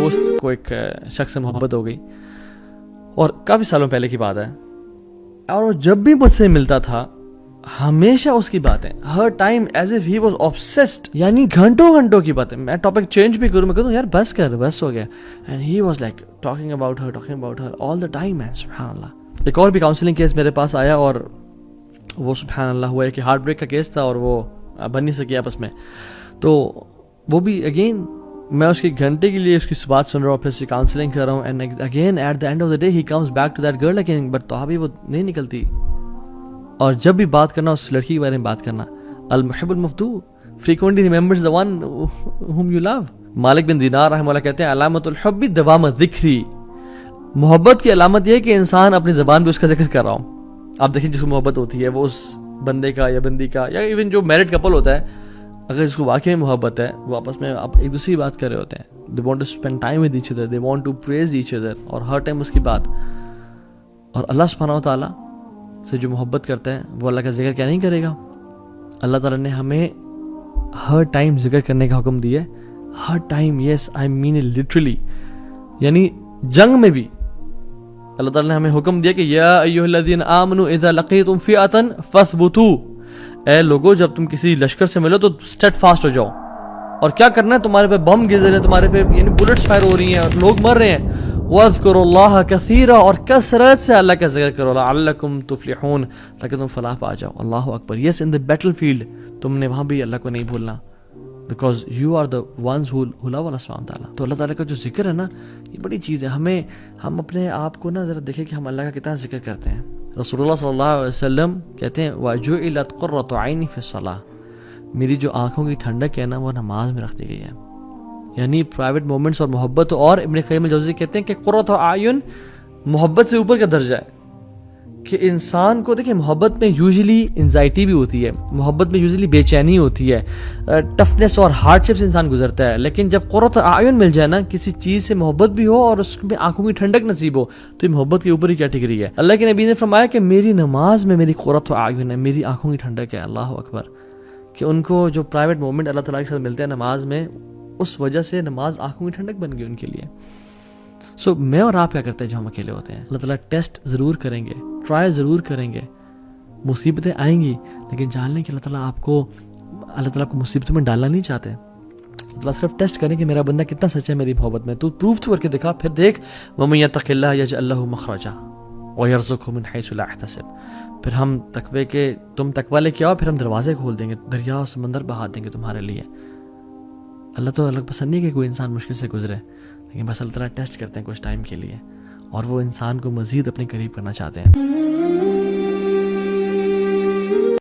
دوست کو ایک شخص سے محبت ہو گئی اور کافی سالوں پہلے کی بات ہے, اور وہ جب بھی مجھ سے ملتا تھا ہمیشہ اس کی باتیں, ہر time as if he was obsessed, یعنی گھنٹوں گھنٹوں کی باتیں. میں ٹاپک چینج بھی کروں, میں کہتا ہوں یار بس کر, بس ہو گیا. And he was like talking about her all the time. And سبحان اللہ, ایک اور بھی کاؤنسلنگ کیس میرے پاس آیا اور وہ سبحان اللہ ہوا ہے کہ ہارٹ بریک کا کیس تھا اور وہ بن نہیں سکی آپس میں. تو وہ بھی اگین میں اس کی گھنٹے کے لیے اس کی بات سن رہا ہوں, پھر اس کی کاؤنسلنگ کر رہا ہوں. And again at the end of the day he comes back to that girl again, but تو ابھی وہ نہیں نکلتی. اور جب بھی بات کرنا اس لڑکی کے بارے میں بات کرنا, المحب المفدو frequently remembers the one whom you love. مالک بن دینار رحمہ اللہ کہتے ہیں علامت الحب دوام ذکری, محبت کی علامت یہ ہے کہ انسان اپنی زبان پہ اس کا ذکر کر رہا ہوں. آپ دیکھیں جس کو محبت ہوتی ہے وہ اس بندے کا یا بندی کا, یا ایون جو میرڈ کپل ہوتا ہے, اگر اس کو واقعی میں محبت ہے وہ آپس میں آپ ایک دوسری بات کر رہے ہوتے ہیں. they want to spend time with each other, they want to praise each other, اور ہر ٹائم اس کی بات. اور اللہ سبحانہ و تعالیٰ سے جو محبت کرتا ہے وہ اللہ کا ذکر کیا نہیں کرے گا. اللہ تعالیٰ نے ہمیں ہر ٹائم ذکر کرنے کا حکم دیا ہے, ہر time. Yes I mean it literally, یعنی جنگ میں بھی اللہ تعالیٰ نے ہمیں حکم دیا کہ یا ایھا الذین آمنوا اذا لقیتم فئۃ فاثبتوا, اے لوگو جب تم کسی لشکر سے ملو تو اسٹیڈ فاسٹ ہو جاؤ. اور کیا کرنا ہے, تمہارے پہ بم گر رہے ہیں, تمہارے پہ یعنی بلٹس فائر ہو رہی ہیں اور لوگ مر رہے ہیں. وَاذْكُرُوا اللَّهَ كَثِيرًا, اور کثرت سے اللہ کا ذکر کرو, لَعَلَّكُمْ تُفْلِحُونَ, تاکہ تم فلاح پا جاؤ. اللہ اکبر. یس ان دی بیٹل فیلڈ تم نے وہاں بھی اللہ کو نہیں بھولنا, because you are the ones who love Allah سبحانہ تعالیٰ. تو اللہ تعالیٰ کا جو ذکر ہے نا, یہ بڑی چیز ہے. ہم اپنے آپ کو نا ذرا دیکھیں کہ ہم اللہ کا کتنا ذکر کرتے ہیں. رسول اللہ صلی اللہ علیہ وسلم کہتے ہیں وَجُعِلَتْ قُرَّةُ عَيْنِي فِي الصَّلَاةِ, میری جو آنکھوں کی ٹھنڈک ہے نا وہ نماز میں رکھ دی گئی ہے. یعنی پرائیویٹ مومنٹس اور محبت. اور ابن قیم الجوزی کہتے ہیں کہ قرۃ اعین محبت سے اوپر کا درجہ ہے, کہ انسان کو دیکھیں محبت میں یوزلی انزائٹی بھی ہوتی ہے, محبت میں یوزلی بے چینی ہوتی ہے, ٹفنس اور ہارڈ شپ سے انسان گزرتا ہے. لیکن جب قرۃ اعین مل جائے نا, کسی چیز سے محبت بھی ہو اور اس میں آنکھوں کی ٹھنڈک نصیب ہو, تو یہ محبت کے اوپر ہی کیٹیگری ہے. اللہ کے نبی نے فرمایا کہ میری نماز میں میری قرۃ اعین ہے, میری آنکھوں کی ٹھنڈک ہے. اللہ اکبر. کہ ان کو جو پرائیویٹ مومنٹ اللہ تعالیٰ کے ساتھ ملتے ہیں نماز میں, اس وجہ سے نماز آنکھوں کی ٹھنڈک بن گئی ان کے لیے. سو میں اور آپ کیا کرتے ہیں جب ہم اکیلے ہوتے ہیں؟ اللہ تعالیٰ ٹیسٹ ضرور کریں گے, ٹرائی ضرور کریں گے, مصیبتیں آئیں گی, لیکن جان لیں کہ اللہ تعالیٰ آپ کو مصیبتوں میں ڈالنا نہیں چاہتے. اللہ تعالیٰ صرف ٹیسٹ کریں کہ میرا بندہ کتنا سچا ہے میری محبت میں. تو پروف کر کے دکھا, پھر دیکھ وَمَن يَتَّقِ اللَّهَ يَجْعَل لَهُ مَخْرَجًا وَيَرْزُقْهُ مِنْ حَيْثُ لَا يَحْتَسِبُ. پھر ہم تقوی کے تم تقوی لے کے آؤ, پھر ہم دروازے کھول دیں گے, دریا اور سمندر بہا دیں گے تمہارے لیے. اللہ تو الگ پسند نہیں کہ کوئی انسان مشکل سے گزرے, لیکن بس اللہ تعالیٰ ٹیسٹ کرتے ہیں کچھ ٹائم کے لیے, اور وہ انسان کو مزید اپنے قریب کرنا چاہتے ہیں.